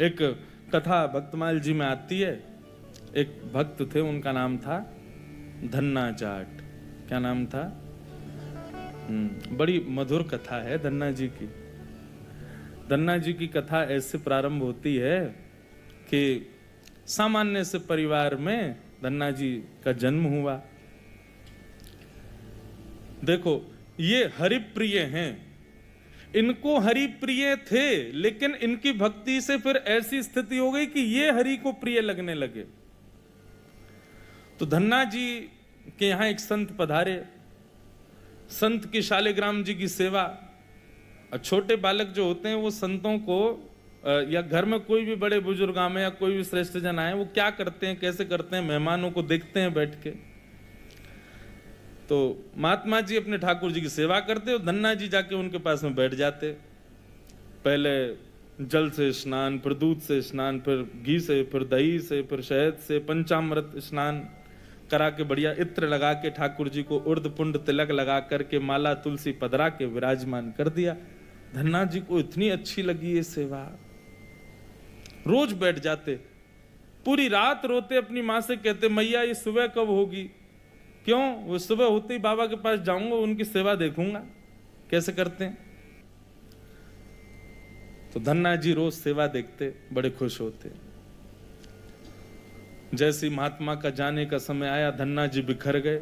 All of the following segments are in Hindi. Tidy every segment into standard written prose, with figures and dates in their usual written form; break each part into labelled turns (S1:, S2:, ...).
S1: एक कथा भक्तमाल जी में आती है। एक भक्त थे, उनका नाम था धन्ना जाट। क्या नाम था? बड़ी मधुर कथा है धन्ना जी की। धन्ना जी की कथा ऐसे प्रारंभ होती है कि सामान्य से परिवार में धन्ना जी का जन्म हुआ। देखो, ये हरिप्रिय हैं, इनको हरि प्रिय थे, लेकिन इनकी भक्ति से फिर ऐसी स्थिति हो गई कि ये हरि को प्रिय लगने लगे। तो धन्ना जी के यहां एक संत पधारे। संत की शालिग्राम जी की सेवा। छोटे बालक जो होते हैं वो संतों को या घर में कोई भी बड़े बुजुर्ग आए या कोई भी श्रेष्ठ जन आए, वो क्या करते हैं, कैसे करते हैं, मेहमानों को देखते हैं बैठ के। तो महात्मा जी अपने ठाकुर जी की सेवा करते और धन्ना जी जाके उनके पास में बैठ जाते। पहले जल से स्नान, फिर दूध से स्नान, फिर घी से, फिर दही से, फिर शहद से, पंचामृत स्नान करा के बढ़िया इत्र लगा के ठाकुर जी को उर्द पुंड तिलक लगा करके माला तुलसी पधरा के विराजमान कर दिया। धन्ना जी को इतनी अच्छी लगी ये सेवा, रोज बैठ जाते, पूरी रात रोते, अपनी माँ से कहते मैया ये सुबह कब होगी। क्यों? वो सुबह होते ही बाबा के पास जाऊंगा, उनकी सेवा देखूंगा कैसे करते हैं। तो धन्ना जी रोज सेवा देखते, बड़े खुश होते। जैसे महात्मा का जाने का समय आया, धन्ना जी बिखर गए।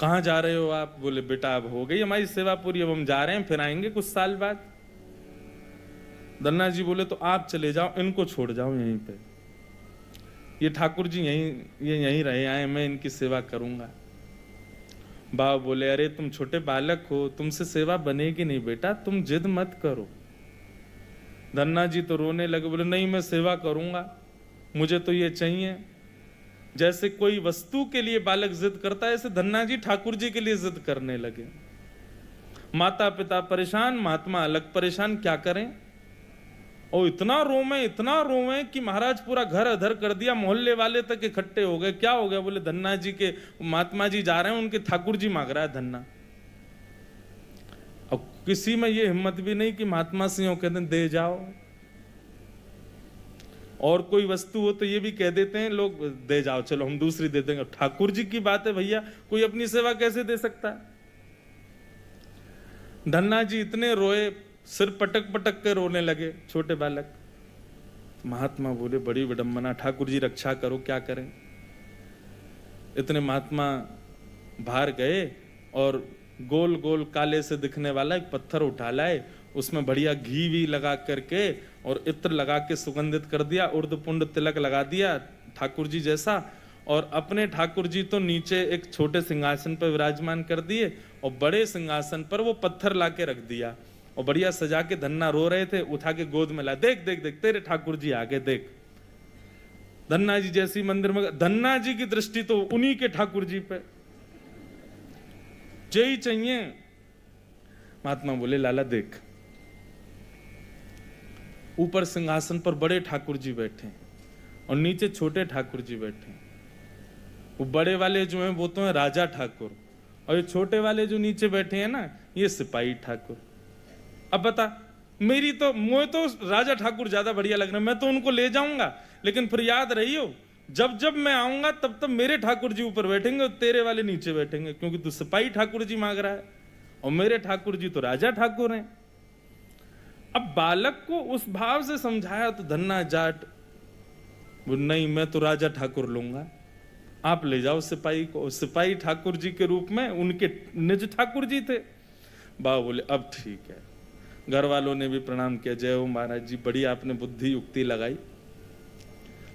S1: कहां जा रहे हो आप? बोले बेटा अब हो गई हमारी सेवा पूरी, अब हम जा रहे हैं, फिर आएंगे कुछ साल बाद। धन्ना जी बोले तो आप चले जाओ, इनको छोड़ जाओ यहीं पे, ये ठाकुर जी यहीं रहे आए, मैं इनकी सेवा करूंगा। बाबा बोले अरे तुम छोटे बालक हो, तुमसे सेवा बनेगी नहीं बेटा, तुम जिद मत करो। धन्ना जी तो रोने लगे, बोले नहीं मैं सेवा करूंगा, मुझे तो ये चाहिए। जैसे कोई वस्तु के लिए बालक जिद करता है, ऐसे धन्ना जी ठाकुर जी के लिए जिद करने लगे। माता पिता परेशान, महात्मा अलग परेशान, क्या करें। और इतना रोवे कि महाराज पूरा घर अधर कर दिया, मोहल्ले वाले तक इकट्ठे हो गए। क्या हो गया? बोले धन्ना जी के महात्मा जी जा रहे हैं, उनके ठाकुर जी मांग रहा है धन्ना। अब किसी में ये हिम्मत भी नहीं कि महात्मा सिंह कहते हैं दे जाओ। और कोई वस्तु हो तो ये भी कह देते हैं लोग दे जाओ, चलो हम दूसरी दे देंगे। ठाकुर जी की बात है भैया, कोई अपनी सेवा कैसे दे सकता है। धन्ना जी इतने रोए, सिर पटक पटक के रोने लगे छोटे बालक। महात्मा बोले बड़ी विडंबना, ठाकुर जी रक्षा करो, क्या करें। इतने महात्मा बाहर गए और गोल गोल काले से दिखने वाला एक पत्थर उठा लाए, उसमें बढ़िया घी भी लगा करके और इत्र लगा के सुगंधित कर दिया, उर्द पुंड तिलक लगा दिया ठाकुर जी जैसा। और अपने ठाकुर जी तो नीचे एक छोटे सिंहासन पर विराजमान कर दिए और बड़े सिंहासन पर वो पत्थर लाके रख दिया और बढ़िया सजा के। धन्ना रो रहे थे, उठा के गोद में ला, देख देख देख तेरे ठाकुर जी आगे देख। धन्ना जी जैसी मंदिर में, धन्ना जी की दृष्टि तो उन्हीं के ठाकुर जी पे, जय चाहिए। महात्मा बोले लाला देख, ऊपर सिंहासन पर बड़े ठाकुर जी बैठे और नीचे छोटे ठाकुर जी बैठे। वो बड़े वाले जो हैं वो तो हैं राजा ठाकुर, और ये छोटे वाले जो नीचे बैठे हैं ना, ये सिपाही ठाकुर। अब बता, मुझे तो राजा ठाकुर ज्यादा बढ़िया लग रहा है, मैं तो उनको ले जाऊंगा, लेकिन फिर याद रहियो जब जब मैं आऊंगा तब तब मेरे ठाकुर जी ऊपर बैठेंगे और तेरे वाले नीचे बैठेंगे, क्योंकि तू सिपाही ठाकुर जी मांग रहा है और मेरे ठाकुर जी तो राजा ठाकुर हैं। अब बालक को उस भाव से समझाया तो धन्ना जाट नहीं, मैं तो राजा ठाकुर लूंगा, आप ले जाओ सिपाही को। सिपाही ठाकुर जी के रूप में उनके निज ठाकुर जी थे। बाबा बोले अब ठीक है। घर वालों ने भी प्रणाम किया, जय हो महाराज जी, बड़ी आपने बुद्धि युक्ति लगाई।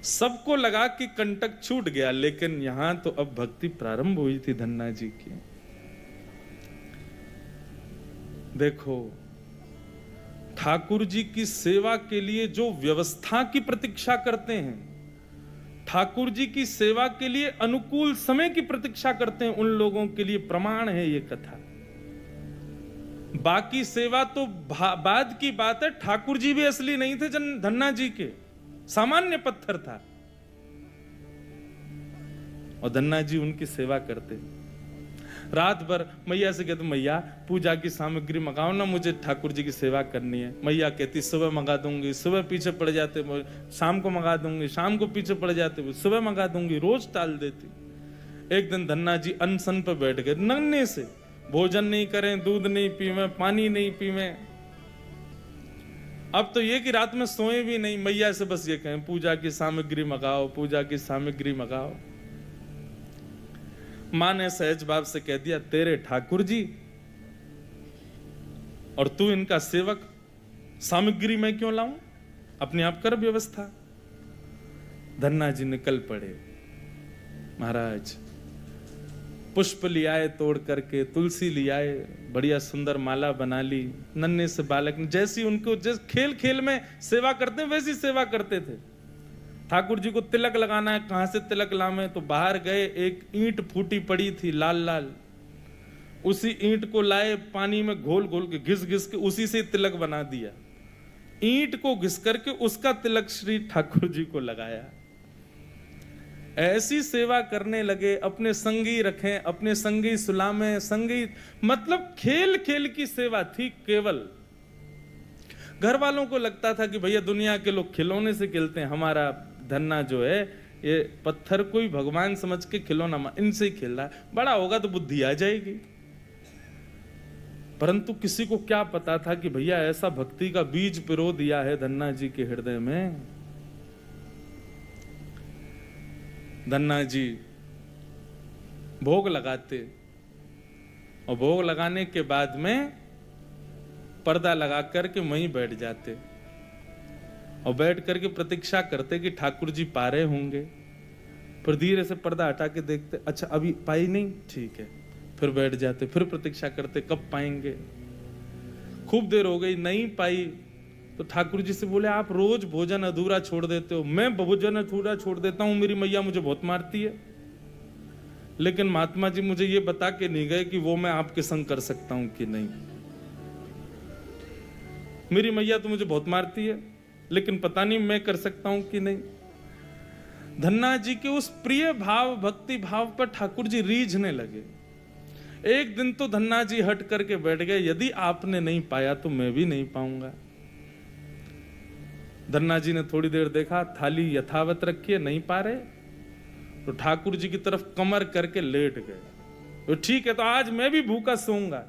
S1: सबको लगा कि कंटक छूट गया, लेकिन यहां तो अब भक्ति प्रारंभ हुई थी धन्ना जी की। देखो, ठाकुर जी की सेवा के लिए जो व्यवस्था की प्रतीक्षा करते हैं, ठाकुर जी की सेवा के लिए अनुकूल समय की प्रतीक्षा करते हैं, उन लोगों के लिए प्रमाण है ये कथा। बाकी सेवा तो बाद की बात है। ठाकुर जी भी असली नहीं थे, धन्ना जी के सामान्य पत्थर था और धन्ना जी उनकी सेवा करते। रात भर मैया से कहते मैया पूजा की सामग्री मंगाओ ना, मुझे ठाकुर जी की सेवा करनी है। मैया कहती सुबह मंगा दूंगी, सुबह पीछे पड़ जाते, शाम को मंगा दूंगी, शाम को पीछे पड़ जाते, सुबह मंगा दूंगी, रोज टाल देती। एक दिन धन्ना जी अनशन पे बैठ गए, नन्हे से, भोजन नहीं करें, दूध नहीं पीवे, पानी नहीं पीवे। अब तो ये कि रात में सोए भी नहीं, मैया से बस ये कहें पूजा की सामग्री मंगाओ, पूजा की सामग्री मंगाओ। मां ने सहज भाव से कह दिया तेरे ठाकुर जी और तू इनका सेवक, सामग्री मैं क्यों लाऊं, अपने आप कर व्यवस्था। धन्ना जी निकल पड़े। महाराज पुष्प लियाए तोड़ करके, तुलसी लियाए, बढ़िया सुंदर माला बना ली। नन्हे से बालक ने जैसी उनको जैसे खेल खेल में सेवा करते वैसी सेवा करते थे। ठाकुर जी को तिलक लगाना है, कहां से तिलक लावे, तो बाहर गए, एक ईंट फूटी पड़ी थी लाल लाल, उसी ईंट को लाए, पानी में घोल घोल के घिस घिस के उसी से तिलक बना दिया। ईंट को घिस करके उसका तिलक श्री ठाकुर जी को लगाया। ऐसी सेवा करने लगे, अपने संगी रखें, अपने संगी सुलामें, संगी मतलब खेल खेल की सेवा थी केवल। घर वालों को लगता था कि भैया दुनिया के लोग खिलौने से खेलते हैं, हमारा धन्ना जो है ये पत्थर को ही भगवान समझ के खिलौना इनसे ही खेल रहा है, बड़ा होगा तो बुद्धि आ जाएगी। परंतु किसी को क्या पता था कि भैया ऐसा भक्ति का बीज पिरो दिया है धन्ना जी के हृदय में। धन्ना जी भोग लगाते और भोग लगाने के बाद में पर्दा लगा करके वहीं बैठ जाते और बैठ करके प्रतीक्षा करते कि ठाकुर जी पा रहे होंगे। फिर धीरे से पर्दा हटा के देखते, अच्छा अभी पाई नहीं, ठीक है, फिर बैठ जाते, फिर प्रतीक्षा करते कब पाएंगे। खूब देर हो गई, नहीं पाई तो ठाकुर जी से बोले आप रोज भोजन अधूरा छोड़ देते हो। मैं भोजन अधूरा छोड़ देता हूं, मेरी मैया मुझे बहुत मारती है, लेकिन महात्मा जी मुझे ये बता के नहीं गए कि वो मैं आपके संग कर सकता हूं कि नहीं। मेरी मैया तो मुझे बहुत मारती है, लेकिन पता नहीं मैं कर सकता हूं कि नहीं। धन्ना जी के उस प्रिय भाव, भक्ति भाव पर ठाकुर जी रीझने लगे। एक दिन तो धन्ना जी हट करके बैठ गए, यदि आपने नहीं पाया तो मैं भी नहीं पाऊंगा। धन्ना जी ने थोड़ी देर देखा, थाली यथावत रखी है, नहीं पा रहे, तो ठाकुर जी की तरफ कमर करके लेट गए। तो ठीक है, तो आज मैं भी भूखा सोऊंगा।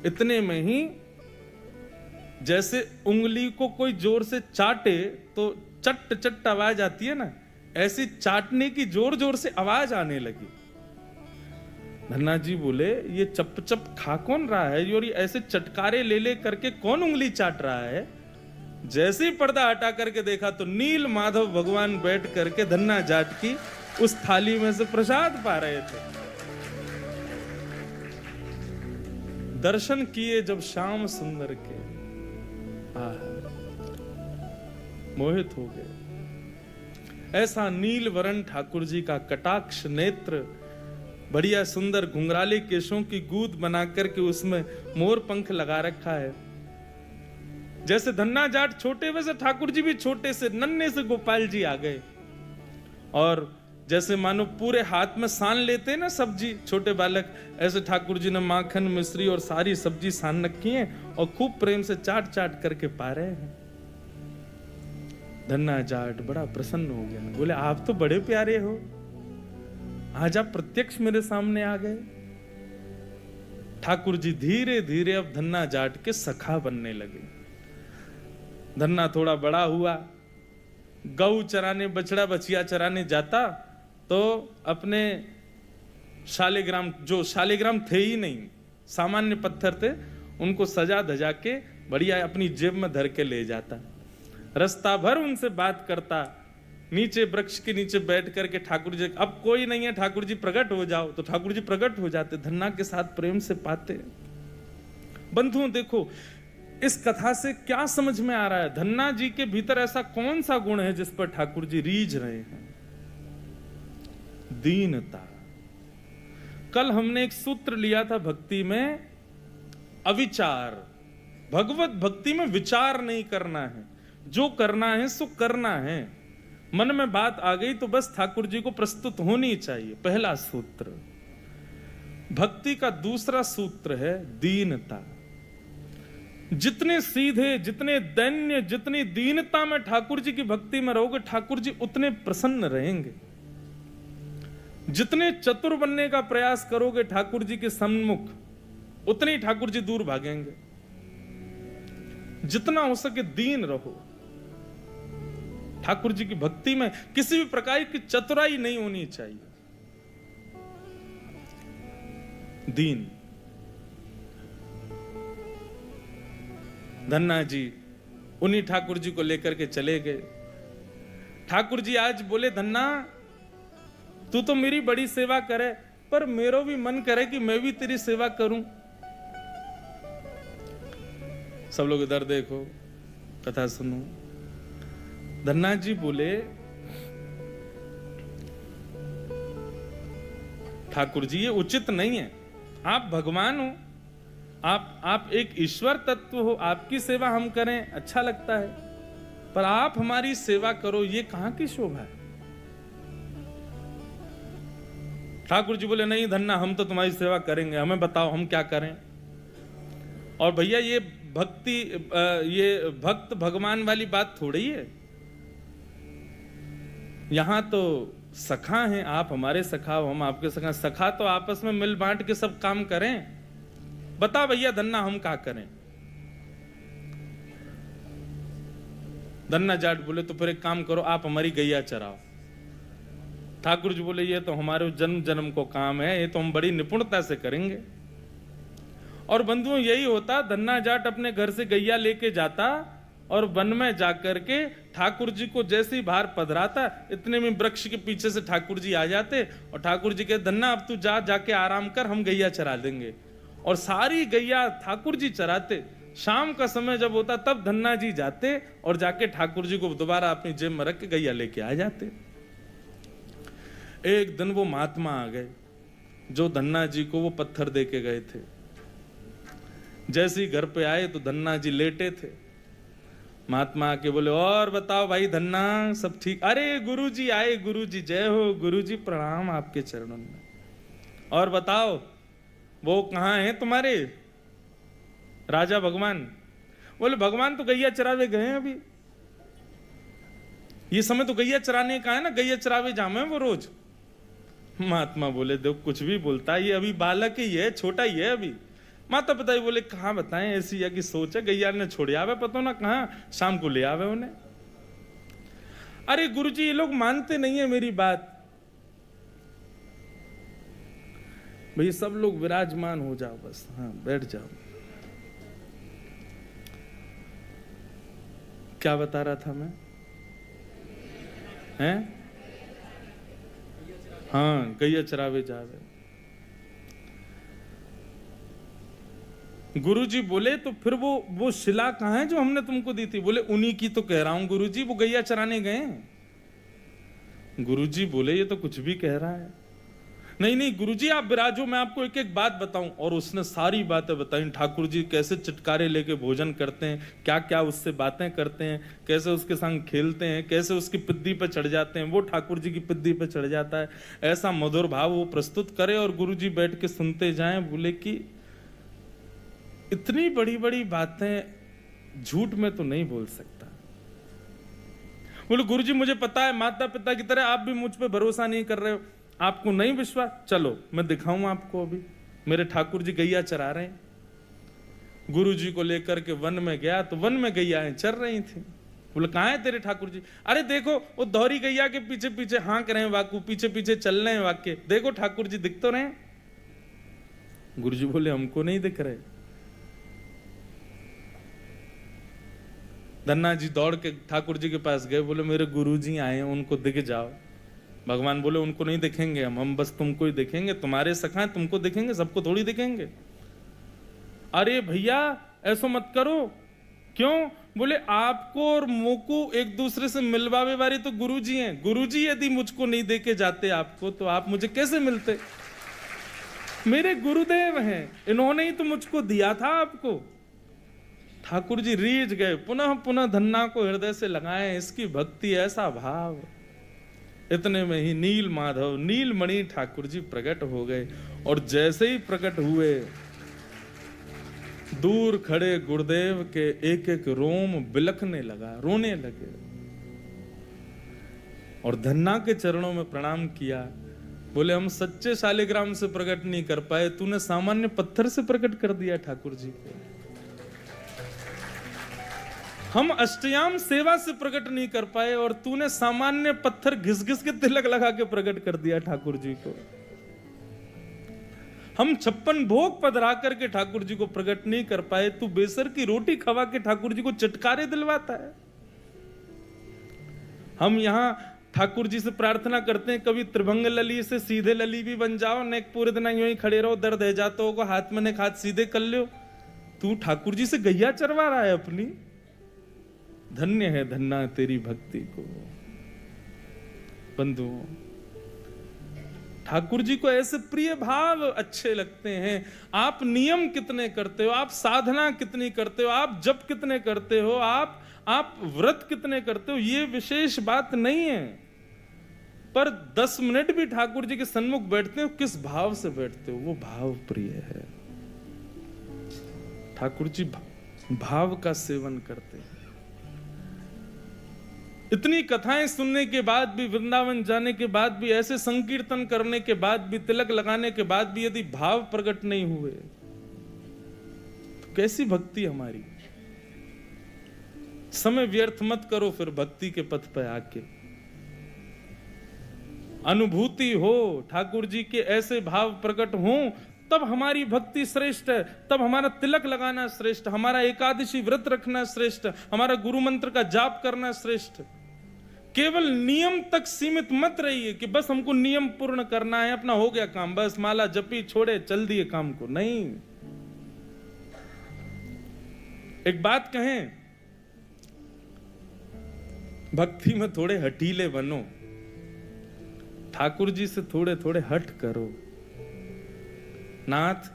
S1: इतने में ही जैसे उंगली को कोई जोर से चाटे तो चट चट आवाज आती है ना, ऐसी चाटने की जोर जोर से आवाज आने लगी। धन्ना जी बोले ये चप चप खा कौन रहा है, और ये ऐसे चटकारे ले ले करके कौन उंगली चाट रहा है। जैसे ही पर्दा हटा करके देखा तो नील माधव भगवान बैठ करके धन्ना जाट की उस थाली में से प्रसाद पा रहे थे। दर्शन किए जब श्याम सुंदर के, मोहित हो गए। ऐसा नील वरण ठाकुर जी का कटाक्ष नेत्र, बढ़िया सुंदर घुंघराले केशों की गूंद बना करके उसमें मोर पंख लगा रखा है। जैसे धन्ना जाट छोटे वैसे ठाकुर जी भी छोटे से नन्हे से गोपाल जी आ गए। और जैसे मानो पूरे हाथ में सान लेते हैं ना सब्जी छोटे बालक, ऐसे ठाकुर जी ने माखन मिश्री और सारी सब्जी सान रखी है और खूब प्रेम से चाट चाट करके पा रहे हैं। धन्ना जाट बड़ा प्रसन्न हो गया, बोले आप तो बड़े प्यारे हो, आज आप प्रत्यक्ष मेरे सामने आ गए। ठाकुर जी धीरे धीरे अब धन्ना जाट के सखा बनने लगे। धन्ना थोड़ा बड़ा हुआ, गऊ चराने, बछड़ा बछिया चराने जाता तो अपने शालिग्राम, जो शालिग्राम थे ही नहीं, सामान्य पत्थर थे, उनको सजा धजा के बढ़िया अपनी जेब में धर के ले जाता। रास्ता भर उनसे बात करता, नीचे वृक्ष के नीचे बैठ करके ठाकुर जी, अब कोई नहीं है ठाकुर जी प्रकट हो जाओ, तो ठाकुर जी प्रकट हो जाते, धन्ना के साथ प्रेम से पाते। बंधुओं देखो इस कथा से क्या समझ में आ रहा है, धन्ना जी के भीतर ऐसा कौन सा गुण है जिस पर ठाकुर जी रीझ रहे हैं? दीनता। कल हमने एक सूत्र लिया था भक्ति में, अविचार। भगवत भक्ति में विचार नहीं करना है, जो करना है सो करना है। मन में बात आ गई तो बस ठाकुर जी को प्रस्तुत होनी चाहिए। पहला सूत्र। भक्ति का दूसरा सूत्र है दीनता। जितने सीधे, जितने दैन्य, जितनी दीनता में ठाकुर जी की भक्ति में रहोगे, ठाकुर जी उतने प्रसन्न रहेंगे। जितने चतुर बनने का प्रयास करोगे ठाकुर जी के सम्मुख, उतने ही ठाकुर जी दूर भागेंगे। जितना हो सके दीन रहो। ठाकुर जी की भक्ति में किसी भी प्रकार की चतुराई नहीं होनी चाहिए। दीन। धन्ना जी उन्हीं ठाकुर जी को लेकर के चले गए। ठाकुर जी आज बोले, धन्ना तू तो मेरी बड़ी सेवा करे, पर मेरा भी मन करे कि मैं भी तेरी सेवा करूं। सब लोग इधर देखो, कथा सुनो। धन्ना जी बोले, ठाकुर जी ये उचित नहीं है। आप भगवान हो, आप एक ईश्वर तत्व हो, आपकी सेवा हम करें अच्छा लगता है, पर आप हमारी सेवा करो, ये कहां की शोभा है। ठाकुर जी बोले, नहीं धन्ना हम तो तुम्हारी सेवा करेंगे, हमें बताओ हम क्या करें। और भैया ये भक्ति, ये भक्त भगवान वाली बात थोड़ी है। यहां तो सखा हैं, आप हमारे सखा हो, हम आपके सखा। सखा तो आपस में मिल बांट के सब काम करें। बता भैया धन्ना हम क्या करें। धन्ना जाट बोले, तो फिर एक काम करो, आप हमारी गैया चराओ। ठाकुर जी बोले, ये तो हमारे जन्म जन्म को काम है, ये तो हम बड़ी निपुणता से करेंगे। और बंधुओं यही होता, धन्ना जाट अपने घर से गैया लेके जाता और वन में जाकर के ठाकुर जी को जैसे ही बाहर पधराता, इतने में वृक्ष के पीछे से ठाकुर जी आ जाते और ठाकुर जी कहते, धन्ना अब तू जाके आराम कर, हम गैया चरा देंगे। और सारी गैया ठाकुर जी चराते। शाम का समय जब होता तब धन्ना जी जाते और जाके ठाकुर जी को दोबारा अपनी जेब में रख के गैया लेके आ जाते। एक दिन वो महात्मा आ गए जो धन्ना जी को वो पत्थर दे के गए थे। जैसे ही घर पे आए तो धन्ना जी लेटे थे। महात्मा आके बोले, और बताओ भाई धन्ना सब ठीक? अरे गुरुजी आए, गुरुजी जय हो, गुरुजी प्रणाम आपके चरणों में। और बताओ वो कहाँ हैं तुम्हारे राजा भगवान? बोले, भगवान तो गैया चरावे गए हैं अभी। ये समय तो गैया चराने का है ना, गैया चरावे जामे वो रोज। महात्मा बोले, देखो कुछ भी बोलता है, ये अभी बालक ही है, छोटा ही है अभी। माता पिता ही बोले, कहाँ बताएं, ऐसी या की सोच है, गैया ने छोड़ आवे, पता ना कहाँ शाम को ले आवे उन्हें। अरे गुरुजी ये लोग मानते नहीं है मेरी बात। भाई सब लोग विराजमान हो जाओ बस, हाँ बैठ जाओ। क्या बता रहा था मैं? हैं? हाँ गैया चरावे जावे। गुरुजी बोले, तो फिर वो शिला कहाँ है जो हमने तुमको दी थी? बोले, उन्हीं की तो कह रहा हूं गुरुजी, वो गैया चराने गए। गुरुजी बोले, ये तो कुछ भी कह रहा है। नहीं नहीं गुरुजी आप विराजो, मैं आपको एक एक बात बताऊं। और उसने सारी बातें बताई, ठाकुर जी कैसे चटकारे लेके भोजन करते हैं, क्या क्या उससे बातें करते हैं, कैसे उसके संग खेलते हैं, कैसे उसकी पिद्दी पे चढ़ जाते हैं, वो ठाकुर जी की पिद्दी पे चढ़ जाता है। ऐसा मधुर भाव वो प्रस्तुत करे और गुरुजी बैठ के सुनते जाएं। बोले कि इतनी बड़ी बड़ी बातें झूठ में तो नहीं बोल सकता। बोले, गुरुजी मुझे पता है, माता पिता की तरह आप भी मुझ पे भरोसा नहीं कर रहे हो, आपको नहीं विश्वास, चलो मैं दिखाऊं आपको। अभी मेरे ठाकुर जी गैया चरा रहे हैं। गुरुजी को लेकर के वन में गया तो वन में गैयाएं चर रही थी। बोले, कहाँ है तेरे ठाकुर जी? अरे देखो वो दोहरी गैया के पीछे पीछे हाँक रहे हैं, वाकू पीछे पीछे चल रहे हैं वाक्य, देखो ठाकुर जी दिख तो रहे। गुरुजी बोले, हमको नहीं दिख रहे। धन्ना जी दौड़ के ठाकुर जी के पास गए। बोले, मेरे गुरुजी आए हैं, उनको दिख जाओ। भगवान बोले, उनको नहीं दिखेंगे हम बस तुमको ही दिखेंगे, तुम्हारे सखा हैं, तुमको दिखेंगे, सबको थोड़ी दिखेंगे। अरे भैया ऐसा मत करो। क्यों? बोले, आपको और मोको एक दूसरे से मिलवावे वाले तो गुरुजी हैं। गुरुजी यदि मुझको नहीं देके जाते आपको, तो आप मुझे कैसे मिलते? मेरे गुरुदेव हैं, इन्होंने ही तो मुझको दिया था आपको। ठाकुर जी रीझ गए, पुनः पुनः धन्ना को हृदय से लगाए। इसकी भक्ति, ऐसा भाव। इतने में ही नील माधव नीलमणि ठाकुर जी प्रकट हो गए। और जैसे ही प्रकट हुए, दूर खड़े गुरुदेव के एक एक रोम बिलखने लगा, रोने लगे और धन्ना के चरणों में प्रणाम किया। बोले हम सच्चे शालिग्राम से प्रकट नहीं कर पाए, तूने सामान्य पत्थर से प्रकट कर दिया ठाकुर जी को। हम अष्टयाम सेवा से प्रकट नहीं कर पाए और तूने सामान्य पत्थर घिस घिस के तिलक लगा के प्रकट कर दिया ठाकुर जी को। हम 56 भोग पधरा करके ठाकुर जी को प्रकट नहीं कर पाए, तू बेसर की रोटी खवा के ठाकुर जी को चटकारे दिलवाता है। हम यहां ठाकुर जी से प्रार्थना करते हैं, कभी त्रिभंग लली से सीधे लली भी बन जाओ, न पूरे दिन यूं ही खड़े रहो, दर्द है जाता होगा, हाथ में ने हाथ सीधे कर लो। तू ठाकुर जी से गैया चरवा रहा है अपनी। धन्य है धन्ना तेरी भक्ति को। बंधुओं, ठाकुर जी को ऐसे प्रिय भाव अच्छे लगते हैं। आप नियम कितने करते हो, आप साधना कितनी करते हो, आप जप कितने करते हो, आप व्रत कितने करते हो, ये विशेष बात नहीं है, पर 10 मिनट भी ठाकुर जी के सन्मुख बैठते हो, किस भाव से बैठते हो, वो भाव प्रिय है। ठाकुर जी भाव का सेवन करते हैं। इतनी कथाएं सुनने के बाद भी, वृंदावन जाने के बाद भी, ऐसे संकीर्तन करने के बाद भी, तिलक लगाने के बाद भी यदि भाव प्रकट नहीं हुए तो कैसी भक्ति हमारी। समय व्यर्थ मत करो फिर भक्ति के पथ पर आके। अनुभूति हो, ठाकुर जी के ऐसे भाव प्रकट हो, तब हमारी भक्ति श्रेष्ठ है, तब हमारा तिलक लगाना श्रेष्ठ, हमारा एकादशी व्रत रखना श्रेष्ठ, हमारा गुरु मंत्र का जाप करना श्रेष्ठ। केवल नियम तक सीमित मत रहिए कि बस हमको नियम पूर्ण करना है, अपना हो गया काम, बस माला जपी छोड़े चल दिए काम को। नहीं, एक बात कहें, भक्ति में थोड़े हठीले बनो, ठाकुर जी से थोड़े थोड़े हट करो। नाथ,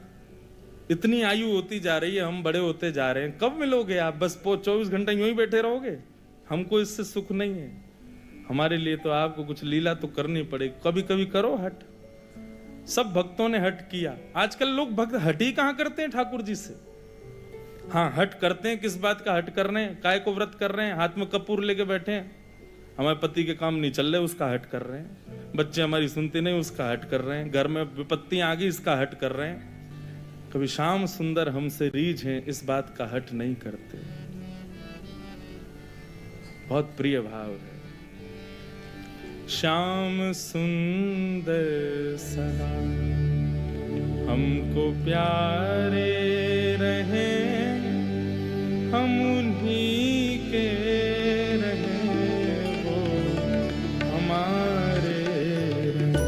S1: इतनी आयु होती जा रही है, हम बड़े होते जा रहे हैं, कब मिलोगे आप? बस 24 घंटे यूं ही बैठे रहोगे? हमको इससे सुख नहीं है। हमारे लिए तो आपको कुछ लीला तो करनी पड़ेगी, कभी कभी करो हट। सब भक्तों ने हट किया। आजकल लोग भक्त हट ही कहां करते हैं ठाकुर जी से। हाँ, हट करते हैं, किस बात का हट कर रहे हैं? काय को व्रत कर रहे हैं, हाथ में कपूर लेके बैठे हैं, हमारे पति के काम नहीं चल रहे, उसका हट कर रहे हैं, बच्चे हमारी सुनते नहीं, उसका हट कर रहे हैं, घर में विपत्तियां आ गई, इसका हट कर रहे हैं। कभी श्याम सुंदर हमसे रीझ हैं, इस बात का हट नहीं करते। बहुत प्रिय भाव है। श्याम सुंदर सदा हमको प्यारे रहे, हम उन्हीं के रहे, वो हमारे रहे।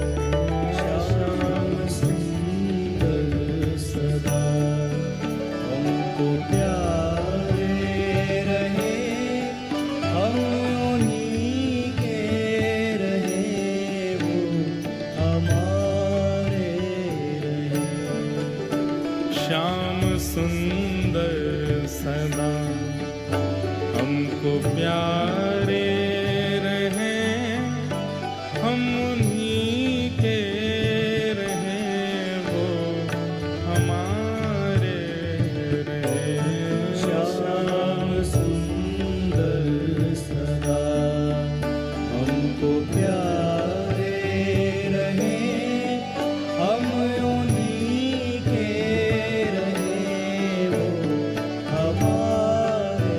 S1: श्याम सुंदर सदा हमको प्यारे रहे, हम उन्हीं के रहे, वो हमारे रहे। श्याम सुंदर सदा हमको प्यारे रहे, हम उन्हीं के रहे, वो हमारे रहे। श्याम सुंदर सदा हमको प्यारे रहे, हम उन्हीं के रहे, वो हमारे।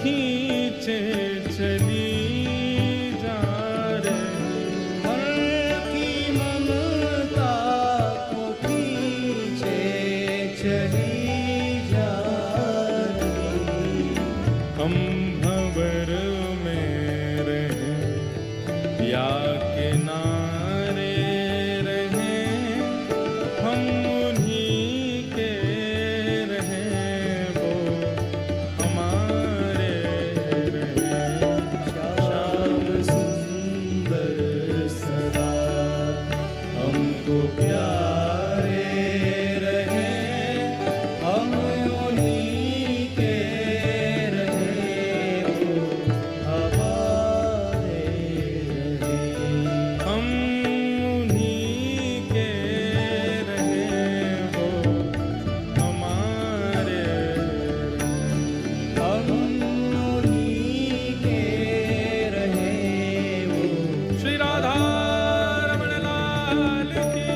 S1: खींचे चली जा रही,
S2: हर की ममता को खींचे चली जा रही।
S1: हम भंवर में रहें या किनारे रहें, हम उन्हीं के रहें, वो हमारे रहें।
S2: श्याम सुंदर सदा हमको प्यारे रहे, हम उन्हीं के रहे, वो हमारे रहे।
S1: हम उन्हीं के रहें, वो हमारे रहें।
S2: हम उन्हीं के रहे, वो
S1: श्री राधा रमण लाल की।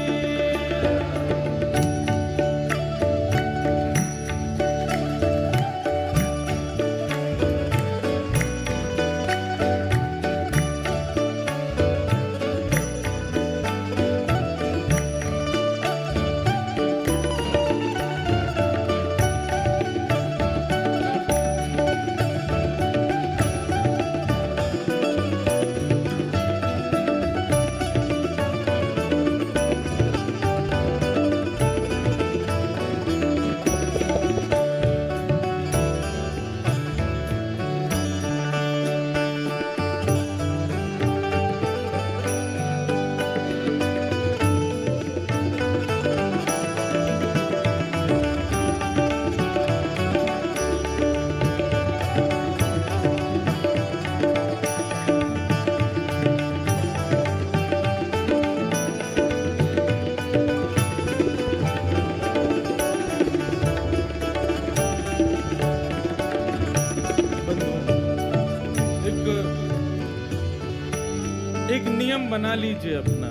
S1: एक नियम बना लीजिए अपना।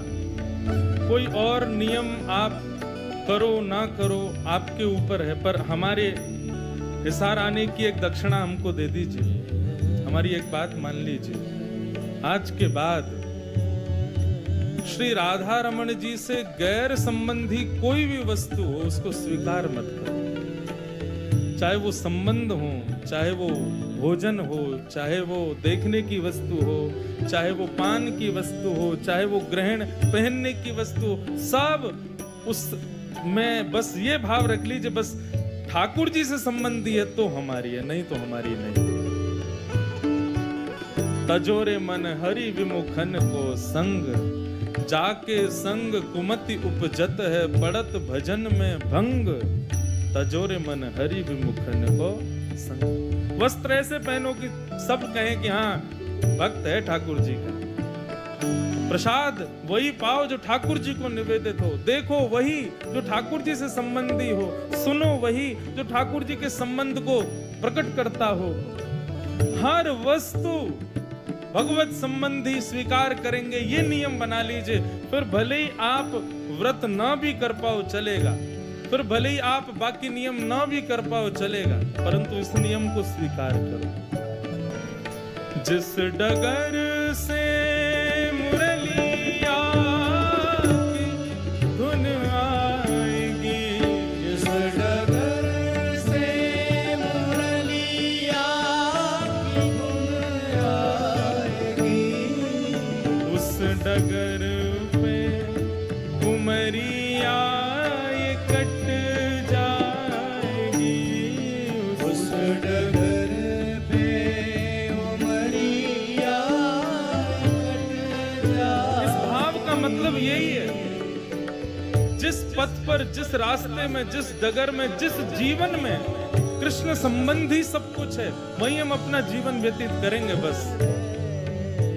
S1: कोई और नियम आप करो ना करो आपके ऊपर है, पर हमारे हिसार आने की एक दक्षिणा हमको दे दीजिए। हमारी एक बात मान लीजिए, आज के बाद श्री राधा रमण जी से गैर संबंधी कोई भी वस्तु हो उसको स्वीकार मत करो। चाहे वो संबंध हो, चाहे वो भोजन हो, चाहे वो देखने की वस्तु हो, चाहे वो पान की वस्तु हो, चाहे वो ग्रहण पहनने की वस्तु हो, सब उस में बस ये भाव रख लीजिए, बस ठाकुर जी से संबंधी है तो हमारी है, नहीं तो हमारी नहीं। तजोरे मन हरि विमुखन को संग, जाके संग कुमति उपजत है, पड़त भजन में भंग। तजोरे मन हरि विमुखन को संग। वस्त्र ऐसे पहनो कि सब कहें कि हाँ भक्त है ठाकुर जी का। प्रसाद वही पाओ जो ठाकुर जी को निवेदित हो। देखो वही जो ठाकुर जी से संबंधी हो। सुनो वही जो ठाकुर जी के संबंध को प्रकट करता हो। हर वस्तु भगवत संबंधी स्वीकार करेंगे, ये नियम बना लीजिए। फिर भले ही आप व्रत ना भी कर पाओ चलेगा, फिर भले ही आप बाकी नियम ना भी कर पाओ चलेगा, परंतु इस नियम को स्वीकार करो। जिस डगर से मुरलिया की धुन आएगी,
S2: जिस डगर से मुरलिया की धुन आएगी,
S1: उस डगर पे उमरिया ये कट जाएगी।
S2: उस डगर पे उमरिया कट जाएगी।
S1: इस भाव का मतलब यही है, जिस पथ पर, जिस रास्ते में, जिस डगर में, जिस जीवन में कृष्ण संबंधी सब कुछ है, वहीं हम अपना जीवन व्यतीत करेंगे। बस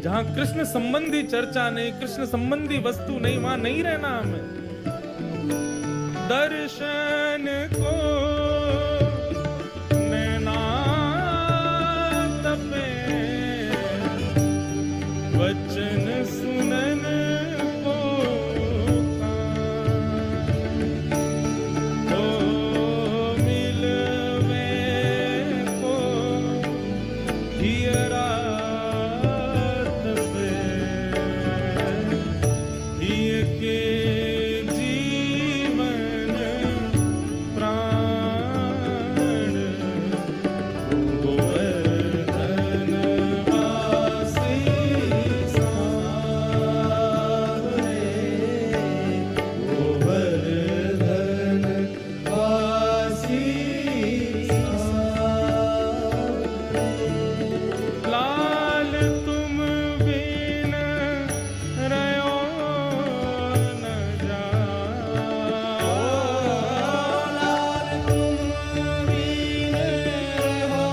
S1: जहां कृष्ण संबंधी चर्चा नहीं, कृष्ण संबंधी वस्तु नहीं, वहां नहीं रहना हमें। दर्शन को नैना तपे, वचन सुनन को कान, ओ मिलवे को हियरा तपे, हिय के जीवन प्राण गोवर्धन वासी
S2: सावरे गोवर्धन वासी
S1: लाल तुम बिन रहो न जाओ,
S2: लाल तुम बिन रहो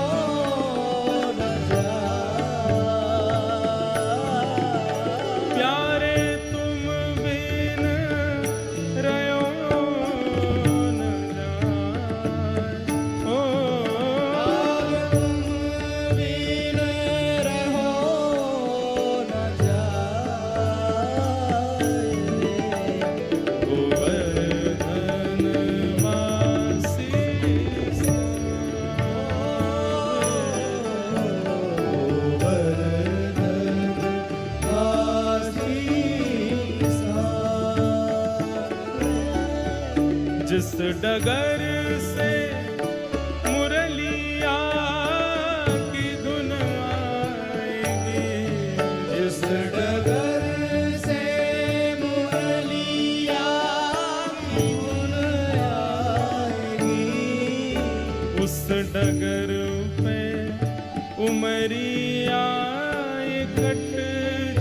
S2: न जाओ।
S1: प्यारे तुम बिन रहो न जाओ,
S2: लाल तुम बिन रहो न जाए।
S1: गोवर्धन वासी जिस डगर से मुरलिया की धुन आएगी,
S2: जिस डगर से मुरलिया की धुन आएगी,
S1: उस डगर पे उमरिया कट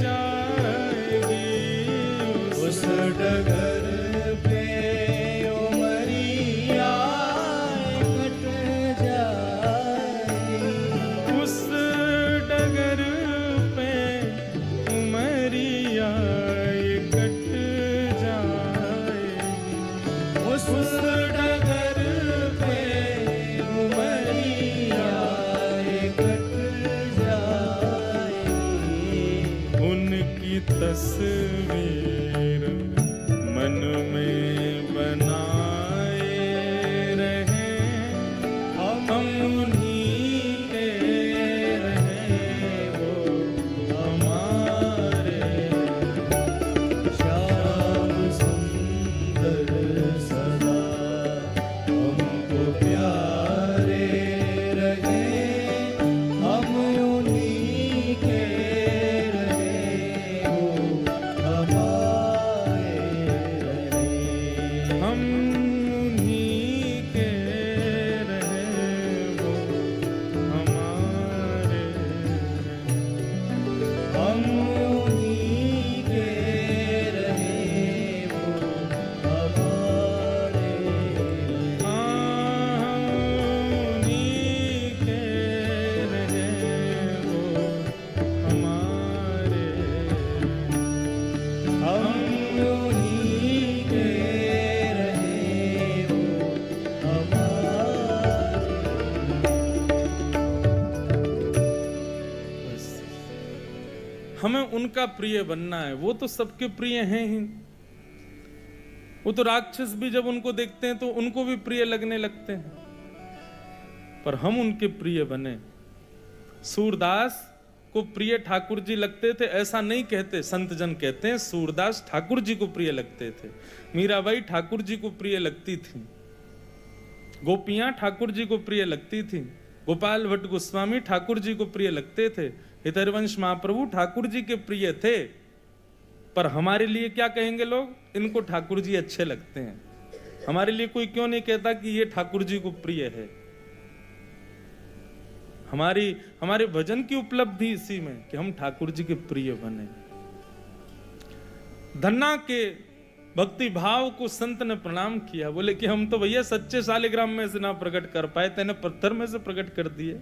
S1: जाएगी,
S2: उस डगर पे उमरिया कट जाएगी,
S1: उस डगर पे उमरिया कट जाएगी,
S2: उस डगर पे उमरिया कट जाएगी।
S1: उनकी तस्वीर मन में बनाए रहे, हम उन्हीं के रहे, वो हमारे।
S2: श्याम सुंदर सदा हमको प्यारे रहे, हम उन्हीं के रहे, वो हमारे रहे।
S1: हम उन्हीं के रहे, वो हमारे।
S2: हम उन्हीं के रहे, वो हमारे रहे।
S1: उन्हीं के रहे, वो हमारे।
S2: हम उन्हीं के रहे, वो
S1: बस। हमें उनका प्रिय बनना है। वो तो सबके प्रिय हैं ही। वो तो राक्षस भी जब उनको देखते हैं तो उनको भी प्रिय लगने लगते हैं, पर हम उनके प्रिय बने। सूरदास को प्रिय ठाकुर जी लगते थे ऐसा नहीं कहते, संत जन कहते हैं सूरदास ठाकुर जी को प्रिय लगते थे। मीराबाई ठाकुर जी को प्रिय लगती थी, गोपियां ठाकुर जी को प्रिय लगती थी, गोपाल भट्ट गोस्वामी ठाकुर जी को प्रिय लगते थे, हितरवंश महाप्रभु ठाकुर जी के प्रिय थे। पर हमारे लिए क्या कहेंगे लोग? इनको ठाकुर जी अच्छे लगते हैं। हमारे लिए कोई क्यों नहीं कहता कि ये ठाकुर जी को प्रिय है? हमारे भजन की उपलब्धि इसी में कि हम ठाकुर जी के प्रिय बने। धन्ना के भक्ति भाव को संत ने प्रणाम किया, बोले कि हम तो भैया सच्चे शालिग्राम में से ना प्रकट कर पाए, तेने पत्थर में से प्रकट कर दिए।